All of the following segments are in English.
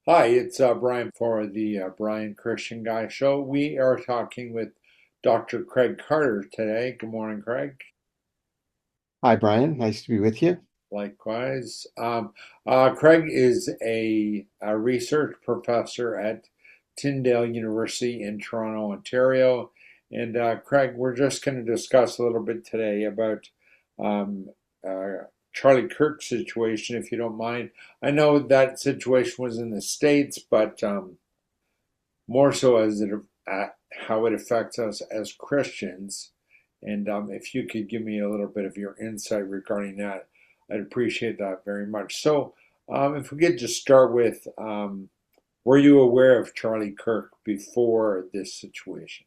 Hi, it's Brian for the Brian Christian Guy Show. We are talking with Dr. Craig Carter today. Good morning, Craig. Hi, Brian. Nice to be with you. Likewise. Craig is a research professor at Tyndale University in Toronto, Ontario. And Craig, we're just going to discuss a little bit today about um, Charlie Kirk's situation, if you don't mind. I know that situation was in the States, but more so as how it affects us as Christians. And if you could give me a little bit of your insight regarding that, I'd appreciate that very much. So, if we could just start with, were you aware of Charlie Kirk before this situation?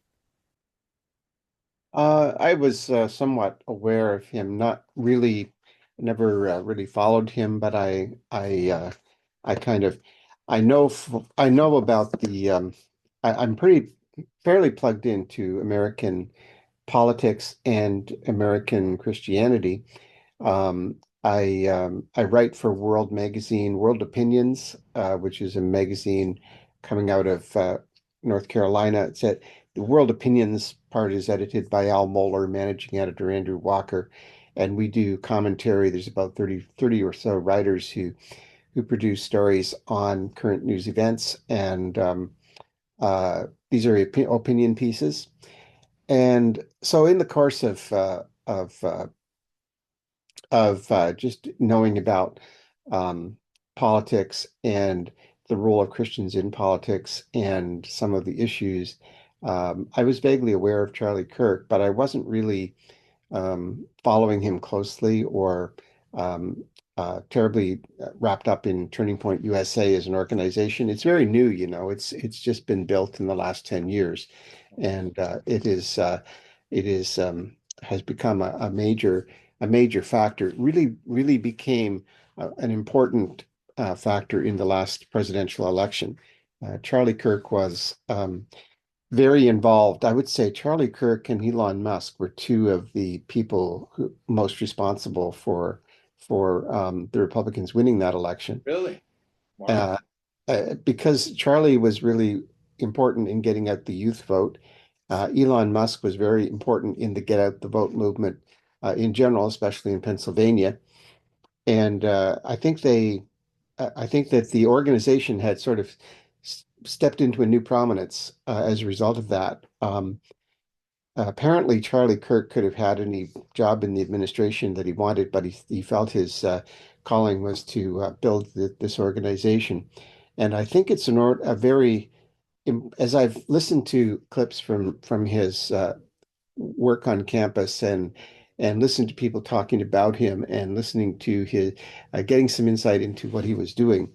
I was somewhat aware of him, not really, never really followed him, but I kind of, I know about I'm pretty fairly plugged into American politics and American Christianity. I write for World Magazine, World Opinions, which is a magazine coming out of North Carolina. The World Opinions part is edited by Al Mohler, managing editor Andrew Walker, and we do commentary. There's about 30 or so writers who produce stories on current news events, and these are opinion pieces. And so, in the course of just knowing about um, politics and the role of Christians in politics and some of the issues. I was vaguely aware of Charlie Kirk, but I wasn't really following him closely or um, terribly wrapped up in Turning Point USA as an organization. It's very new, you know. It's just been built in the last 10 years, and it is has become a major factor. It really became an important factor in the last presidential election. Charlie Kirk was very involved. I would say Charlie Kirk and Elon Musk were two of the people who most responsible for the Republicans winning that election. Really? Wow. Uh, because Charlie was really important in getting out the youth vote. Elon Musk was very important in the get out the vote movement in general, especially in Pennsylvania. And I think that the organization had sort of stepped into a new prominence as a result of that. Apparently, Charlie Kirk could have had any job in the administration that he wanted, but he felt his calling was to build this organization. And I think it's a very, as I've listened to clips from his work on campus and listened to people talking about him and listening to his getting some insight into what he was doing.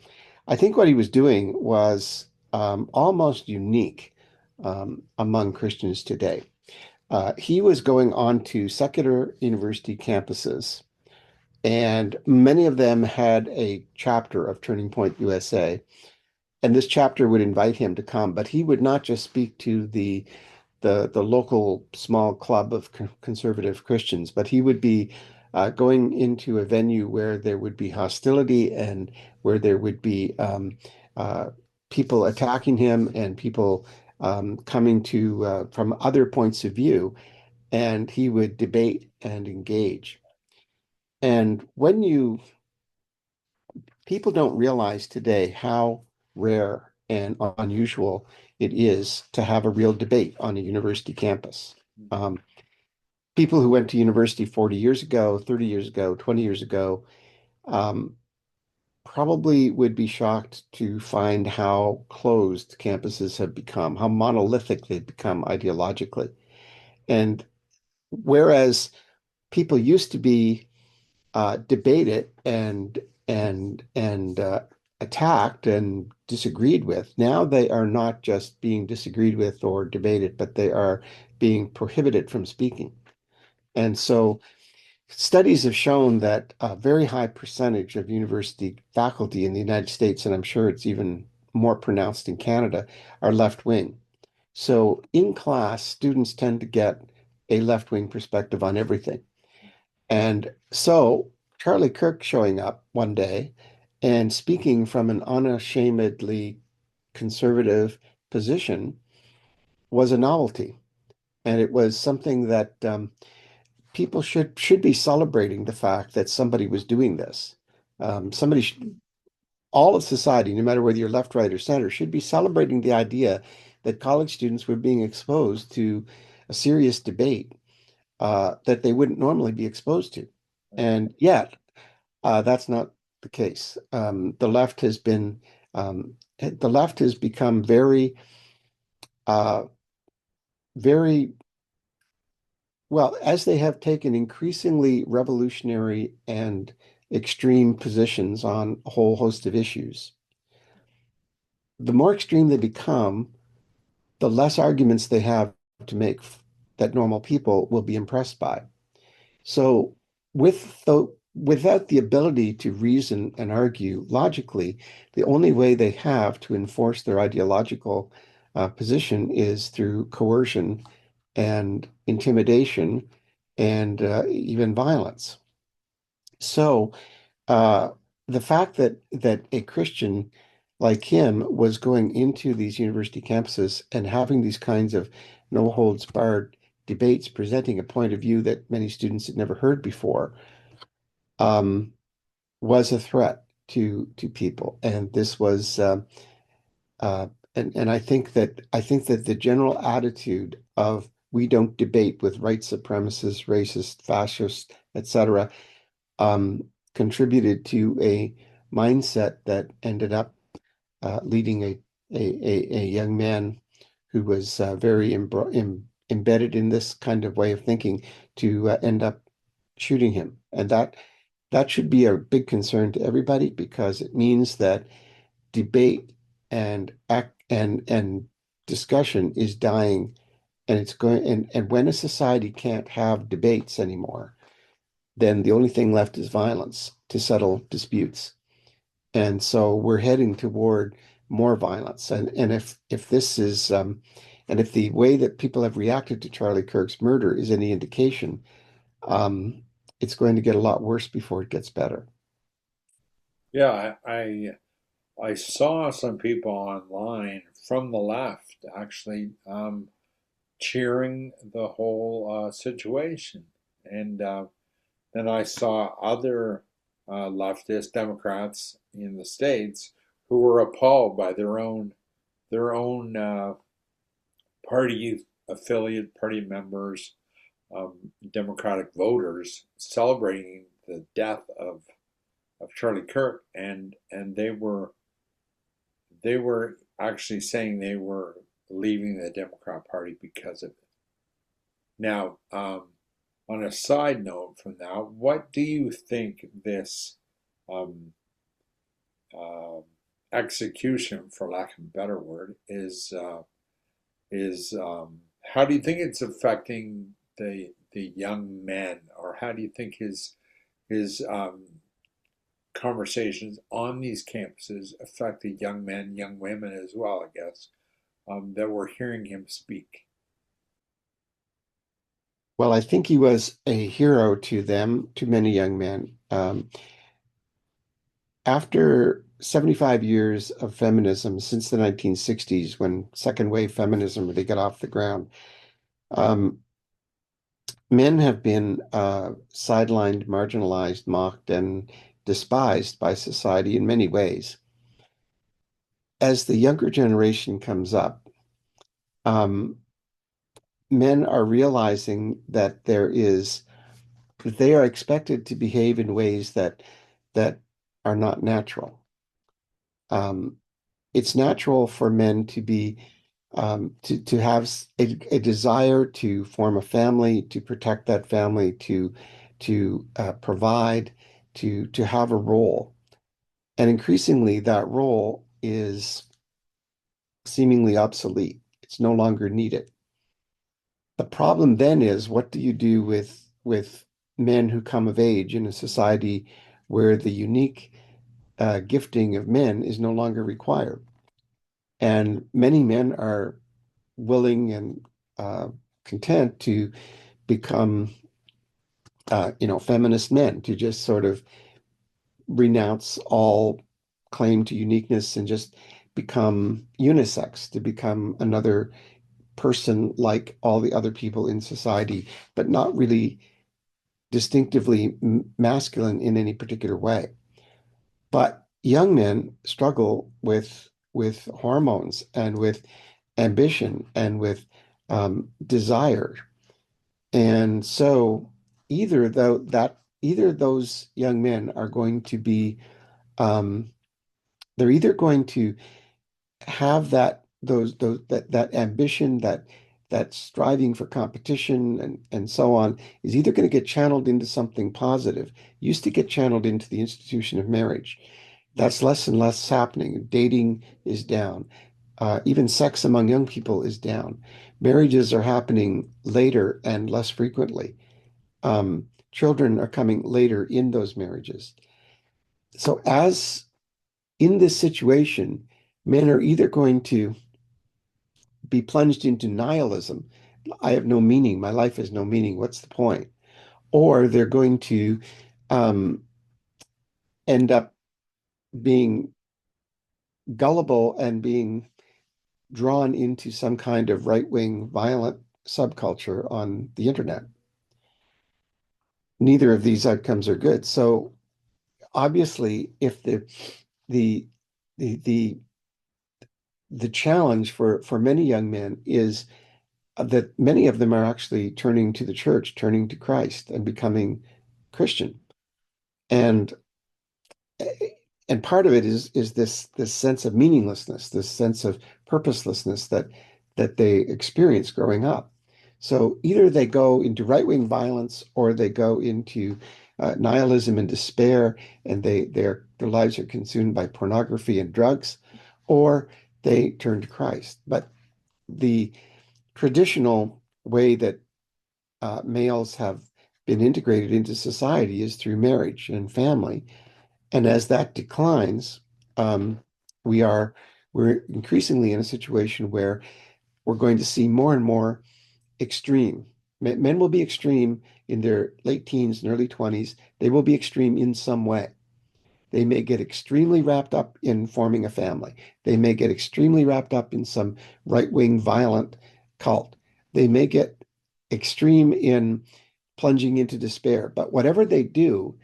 I think what he was doing was almost unique among Christians today. He was going on to secular university campuses, and many of them had a chapter of Turning Point USA. And this chapter would invite him to come, but he would not just speak to the local small club of conservative Christians, but he would be going into a venue where there would be hostility and where there would be uh, people attacking him and people coming to from other points of view, and he would debate and engage. And when you people don't realize today how rare and unusual it is to have a real debate on a university campus. Um, People who went to university 40 years ago, 30 years ago, 20 years ago, um, probably would be shocked to find how closed campuses have become, how monolithic they've become ideologically. And whereas people used to be debated and attacked and disagreed with. Now they are not just being disagreed with or debated, but they are being prohibited from speaking. And so studies have shown that a very high percentage of university faculty in the United States, and I'm sure it's even more pronounced in Canada, are left wing. So in class, students tend to get a left wing perspective on everything. And so Charlie Kirk showing up one day and speaking from an unashamedly conservative position was a novelty. And it was something that people should be celebrating the fact that somebody was doing this. Somebody should, all of society, no matter whether you're left, right, or center, should be celebrating the idea that college students were being exposed to a serious debate that they wouldn't normally be exposed to. And yet, that's not the case. The left has become uh, very well, as they have taken increasingly revolutionary and extreme positions on a whole host of issues. The more extreme they become, the less arguments they have to make that normal people will be impressed by. So without the ability to reason and argue logically, the only way they have to enforce their ideological position is through coercion and intimidation and even violence. So uh, the fact that a Christian like him was going into these university campuses and having these kinds of no holds barred debates, presenting a point of view that many students had never heard before, um, was a threat to people. And this was uh, and I think that the general attitude of we don't debate with white supremacists, racists, fascists, etc., um, contributed to a mindset that ended up leading a young man who was very embedded in this kind of way of thinking to end up shooting him. And that should be a big concern to everybody because it means that debate and discussion is dying, and it's going and when a society can't have debates anymore, then the only thing left is violence to settle disputes. And so we're heading toward more violence. And if this is and if the way that people have reacted to Charlie Kirk's murder is any indication, um, it's going to get a lot worse before it gets better. Yeah, I saw some people online from the left actually cheering the whole situation, and then I saw other leftist Democrats in the states who were appalled by their own party affiliate party members, Democratic voters celebrating the death of Charlie Kirk, and they were actually saying they were leaving the Democrat Party because of it. Now, on a side note from that, what do you think this um, uh, execution, for lack of a better word, is how do you think it's affecting the young men, or how do you think his conversations on these campuses affect the young men, young women as well, I guess, that we're hearing him speak? Well, I think he was a hero to them, to many young men. After 75 years of feminism since the 1960s, when second wave feminism really got off the ground, um, men have been sidelined, marginalized, mocked, and despised by society in many ways. As the younger generation comes up, um, men are realizing that they are expected to behave in ways that are not natural. Um, it's natural for men to be to have a desire to form a family, to protect that family, to provide, to have a role. And increasingly, that role is seemingly obsolete. It's no longer needed. The problem then is, what do you do with men who come of age in a society where the unique gifting of men is no longer required? And many men are willing and uh, content to become, feminist men, to just sort of renounce all claim to uniqueness and just become unisex, to become another person like all the other people in society, but not really distinctively masculine in any particular way. But young men struggle with hormones and with ambition and with desire. And so either those young men are going to be um, they're either going to have that ambition, that striving for competition and so on is either going to get channeled into something positive. Used to get channeled into the institution of marriage. That's less and less happening. Dating is down. Even sex among young people is down. Marriages are happening later and less frequently. Children are coming later in those marriages. So, as in this situation, men are either going to be plunged into nihilism. I have no meaning. My life has no meaning. What's the point? Or they're going to um, end up being gullible and being drawn into some kind of right-wing violent subculture on the internet. Neither of these outcomes are good. So obviously, if the the the the challenge for many young men is that many of them are actually turning to the church, turning to Christ, and becoming Christian. And and part of it is this sense of meaninglessness, this sense of purposelessness that they experience growing up. So either they go into right-wing violence or they go into nihilism and despair, and their lives are consumed by pornography and drugs, or they turn to Christ. But the traditional way that males have been integrated into society is through marriage and family. And as that declines, um, we are we're increasingly in a situation where we're going to see more and more extreme. Men will be extreme in their late teens and early 20s. They will be extreme in some way. They may get extremely wrapped up in forming a family. They may get extremely wrapped up in some right-wing violent cult. They may get extreme in plunging into despair. But whatever they do,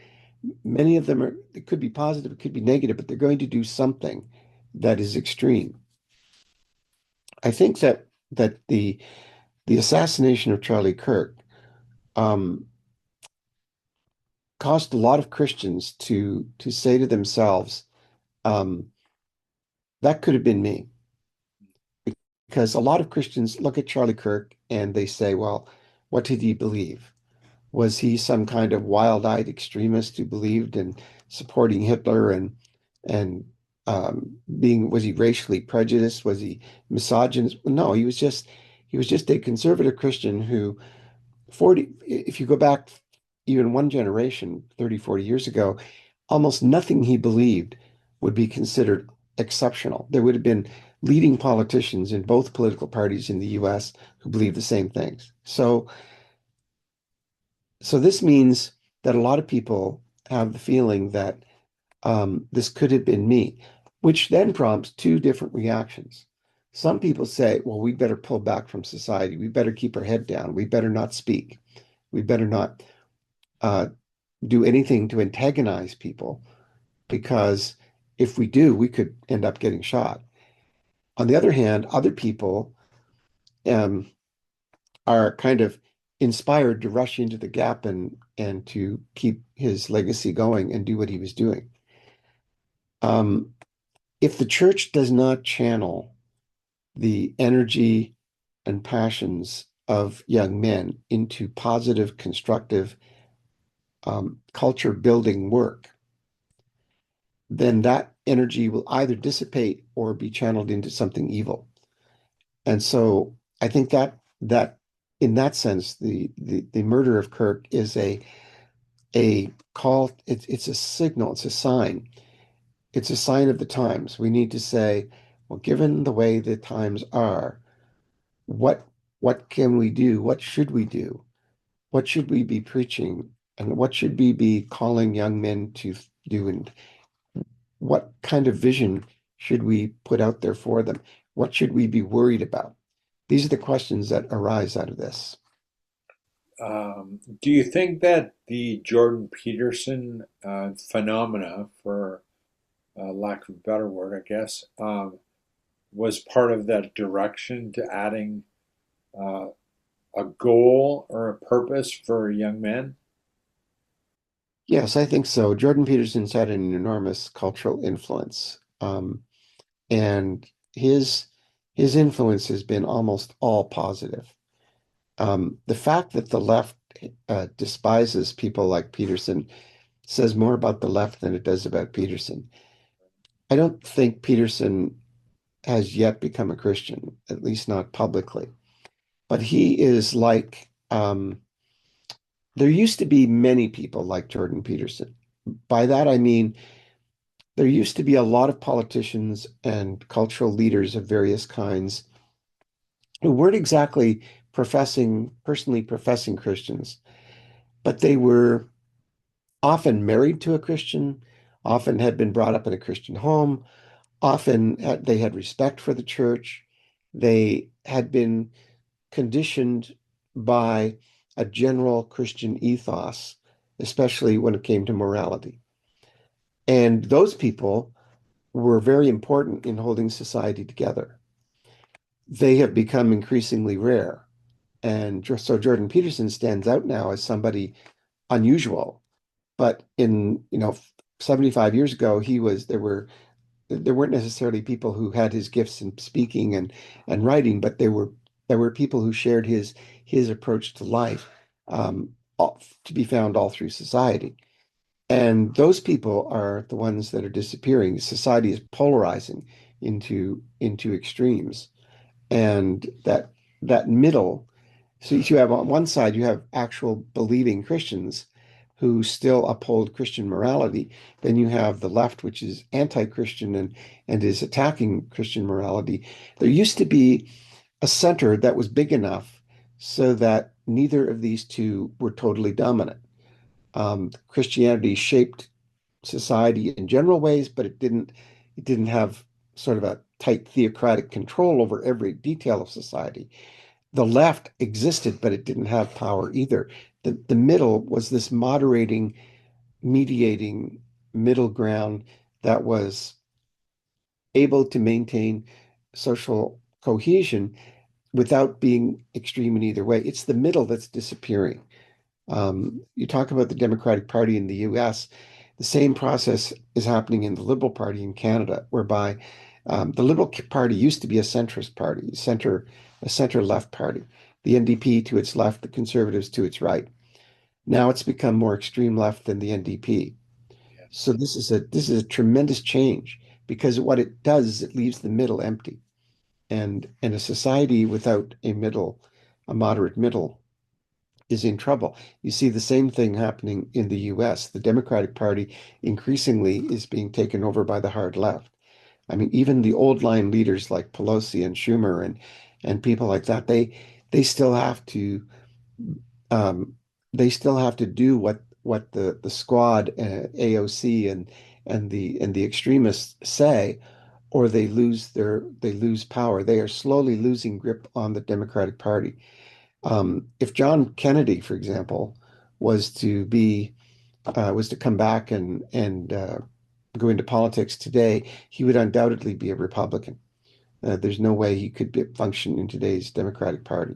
many of them are, it could be positive, it could be negative, but they're going to do something that is extreme. I think that the assassination of Charlie Kirk um, caused a lot of Christians to say to themselves, um, that could have been me. Because a lot of Christians look at Charlie Kirk and they say, well, what did he believe? Was he some kind of wild-eyed extremist who believed in supporting Hitler and being was he racially prejudiced? Was he misogynist? No, he was just a conservative Christian who 40 if you go back even one generation, 30, 40 years ago, almost nothing he believed would be considered exceptional. There would have been leading politicians in both political parties in the US who believed the same things. So this means that a lot of people have the feeling that this could have been me, which then prompts two different reactions. Some people say, well, we better pull back from society. We better keep our head down. We better not speak. We better not uh, do anything to antagonize people because if we do, we could end up getting shot. On the other hand, other people um, are kind of inspired to rush into the gap and to keep his legacy going and do what he was doing. Um, if the church does not channel the energy and passions of young men into positive, constructive, culture building work, then that energy will either dissipate or be channeled into something evil. And so I think that in that sense, the murder of Kirk is a call, it's a signal, it's a sign. It's a sign of the times. We need to say, well, given the way the times are, what what can we do? What should we do? What should we be preaching? And what should we be calling young men to do? And what kind of vision should we put out there for them? What should we be worried about? These are the questions that arise out of this. Do you think that the Jordan Peterson phenomena, for lack of a better word, I guess, was part of that direction to adding uh, a goal or a purpose for young men? Yes, I think so. Jordan Peterson's had an enormous cultural influence, and his his influence has been almost all positive. The fact that the left despises people like Peterson says more about the left than it does about Peterson. I don't think Peterson has yet become a Christian, at least not publicly. But he is like, there used to be many people like Jordan Peterson. By that, I mean, there used to be a lot of politicians and cultural leaders of various kinds who weren't exactly personally professing Christians, but they were often married to a Christian, often had been brought up in a Christian home, they had respect for the church. They had been conditioned by a general Christian ethos, especially when it came to morality. And those people were very important in holding society together. They have become increasingly rare. And so Jordan Peterson stands out now as somebody unusual. But in, 75 years ago, there weren't necessarily people who had his gifts in speaking and writing, but there were people who shared his approach to life, to be found all through society. And those people are the ones that are disappearing. Society is polarizing into extremes, and that middle. So you have on one side you have actual believing Christians who still uphold Christian morality. Then you have the left, which is anti-Christian and is attacking Christian morality. There used to be a center that was big enough so that neither of these two were totally dominant. Christianity shaped society in general ways, but it didn't have sort of a tight theocratic control over every detail of society. The left existed, but it didn't have power either. The middle was this moderating, mediating middle ground that was able to maintain social cohesion without being extreme in either way. It's the middle that's disappearing. You talk about the Democratic Party in the US, the same process is happening in the Liberal Party in Canada, whereby the Liberal Party used to be a centrist party, a center left party, the NDP to its left, the Conservatives to its right. Now it's become more extreme left than the NDP. So Yes. this is a tremendous change because what it does is it leaves the middle empty. And a society without a moderate middle, is in trouble. You see the same thing happening in the US. The Democratic Party increasingly is being taken over by the hard left. I mean, even the old line leaders like Pelosi and Schumer and people like that, they still have to um, they still have to do what the squad, AOC and the extremists say, or they lose power. They are slowly losing grip on the Democratic Party. If John Kennedy, for example, was to be was to come back and go into politics today, he would undoubtedly be a Republican. There's no way he could function in today's Democratic Party.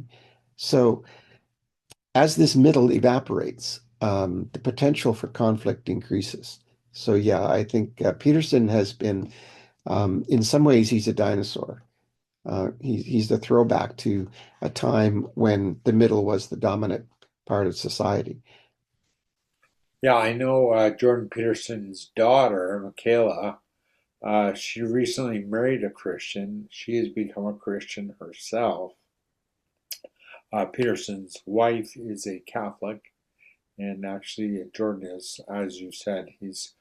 So as this middle evaporates, the potential for conflict increases. So yeah, I think Peterson has been, in some ways, he's a dinosaur. He's the throwback to a time when the middle was the dominant part of society. Yeah, I know Jordan Peterson's daughter, Michaela. She recently married a Christian. She has become a Christian herself. Peterson's wife is a Catholic, and actually, Jordan is, as you said, he's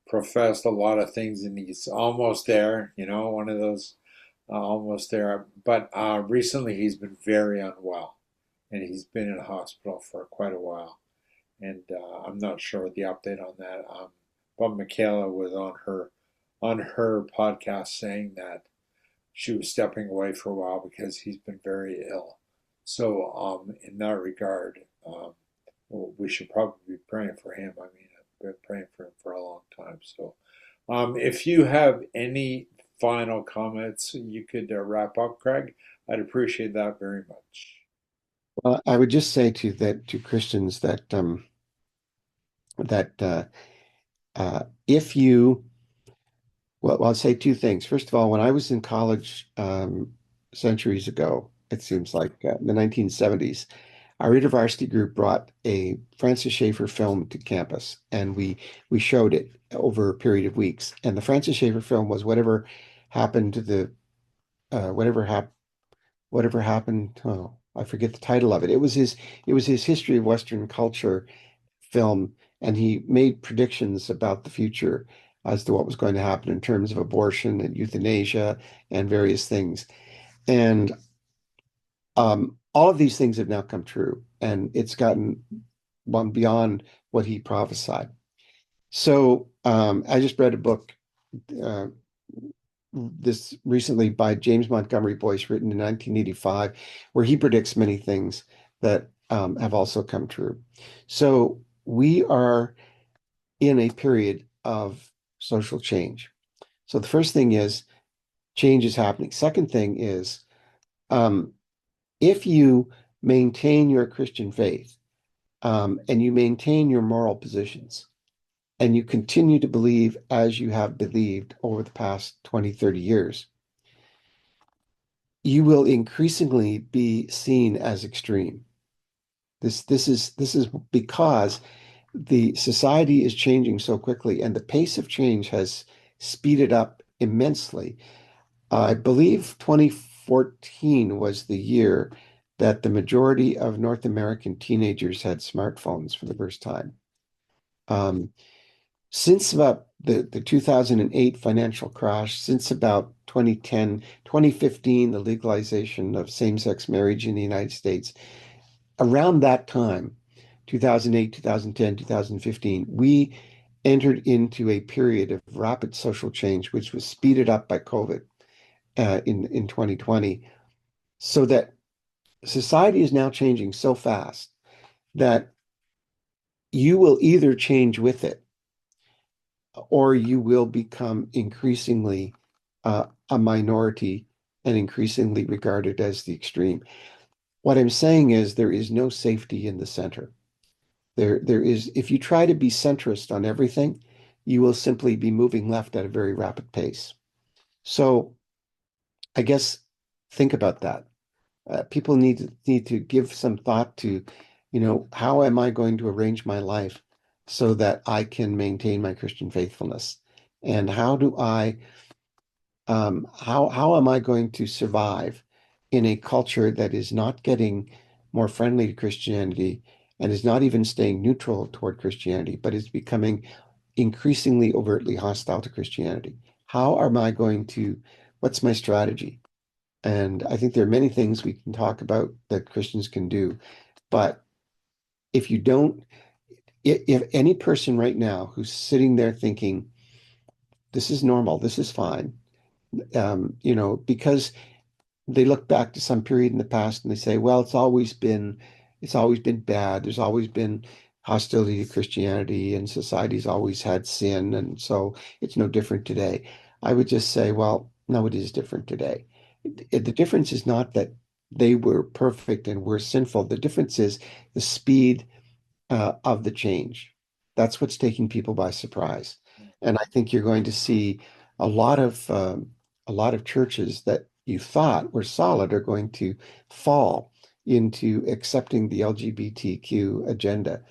professed a lot of things and he's almost there, one of those almost there. But recently, he's been very unwell and he's been in a hospital for quite a while. And I'm not sure the update on that. But Michaela was on her on her podcast saying that she was stepping away for a while because he's been very ill. So, in that regard, we should probably be praying for him. I mean, I've been praying for him for a long time. So, if you have any final comments, you could wrap up, Craig. I'd appreciate that very much. Well, I would just say to Christians that that if you well, I'll say two things. First of all, when I was in college centuries ago, it seems like in the 1970s, our InterVarsity group brought a Francis Schaeffer film to campus, and we showed it over a period of weeks. And the Francis Schaeffer film was whatever happened to the whatever happened. Oh, I forget the title of it. It was his history of Western culture film, and he made predictions about the future as to what was going to happen in terms of abortion and euthanasia and various things. And all of these things have now come true, and it's gotten one beyond what he prophesied. So I just read a book uh, this recently by James Montgomery Boyce, written in 1985, where he predicts many things that have also come true. So we are in a period of social change. So the first thing is change is happening. Second thing is um, if you maintain your Christian faith and you maintain your moral positions and you continue to believe as you have believed over the past 20, 30 years, you will increasingly be seen as extreme. This is because the society is changing so quickly and the pace of change has speeded up immensely. I believe 2014 was the year that the majority of North American teenagers had smartphones for the first time. Um, since about the 2008 financial crash, since about 2010, 2015, the legalization of same-sex marriage in the United States, around that time, 2008, 2010, 2015, we entered into a period of rapid social change, which was speeded up by COVID in 2020, so that society is now changing so fast that you will either change with it or you will become increasingly a minority and increasingly regarded as the extreme. What I'm saying is there is no safety in the center. There is, if you try to be centrist on everything, you will simply be moving left at a very rapid pace. So I guess think about that. People need to give some thought to, how am I going to arrange my life so that I can maintain my Christian faithfulness? And how am I going to survive in a culture that is not getting more friendly to Christianity and is not even staying neutral toward Christianity, but is becoming increasingly overtly hostile to Christianity? How am I going to, what's my strategy? And I think there are many things we can talk about that Christians can do. But if you don't, if any person right now who's sitting there thinking, this is normal, this is fine, because they look back to some period in the past and they say, well, it's always been bad. There's always been hostility to Christianity and society's always had sin. And so it's no different today. I would just say, well, no, it is different today. The difference is not that they were perfect and we're sinful. The difference is the speed of the change. That's what's taking people by surprise. And I think you're going to see a lot of churches that you thought were solid are going to fall into accepting the LGBTQ agenda.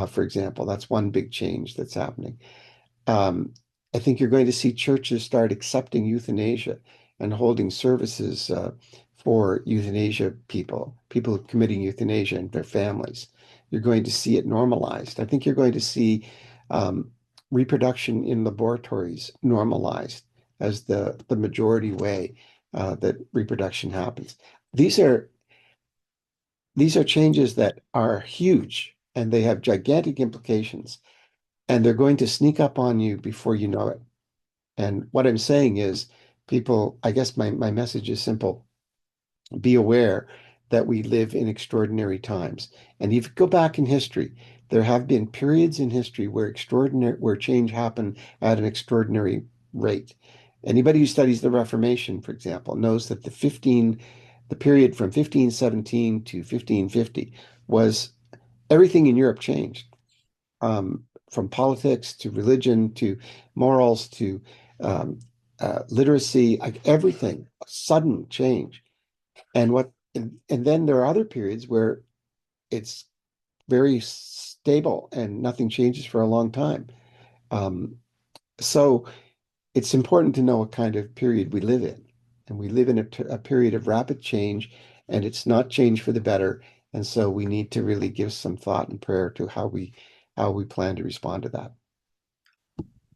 For example, that's one big change that's happening. Um, I think you're going to see churches start accepting euthanasia and holding services for euthanasia people committing euthanasia and their families. You're going to see it normalized. I think you're going to see um, reproduction in laboratories normalized as the majority way that reproduction happens. These are these are changes that are huge and they have gigantic implications, and they're going to sneak up on you before you know it. And what I'm saying is, people, I guess my message is simple. Be aware that we live in extraordinary times. And if you go back in history, there have been periods in history where change happened at an extraordinary rate. Anybody who studies the Reformation, for example, knows that the period from 1517 to 1550 was everything in Europe changed, from politics to religion to morals to um, literacy, like everything, a sudden change. And then there are other periods where it's very stable and nothing changes for a long time. Um, so it's important to know what kind of period we live in. And we live in a period of rapid change, and it's not change for the better. And so we need to really give some thought and prayer to how we plan to respond to that.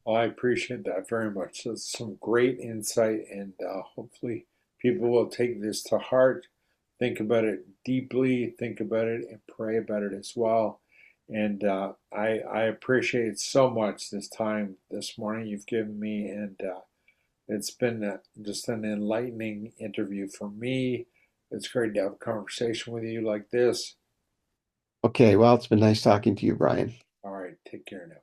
Well, I appreciate that very much. That's some great insight, and hopefully, people will take this to heart, think about it deeply, think about it, and pray about it as well. And I appreciate so much this time this morning you've given me, and it's been just an enlightening interview for me. It's great to have a conversation with you like this. Okay, well, it's been nice talking to you, Brian. All right, take care now.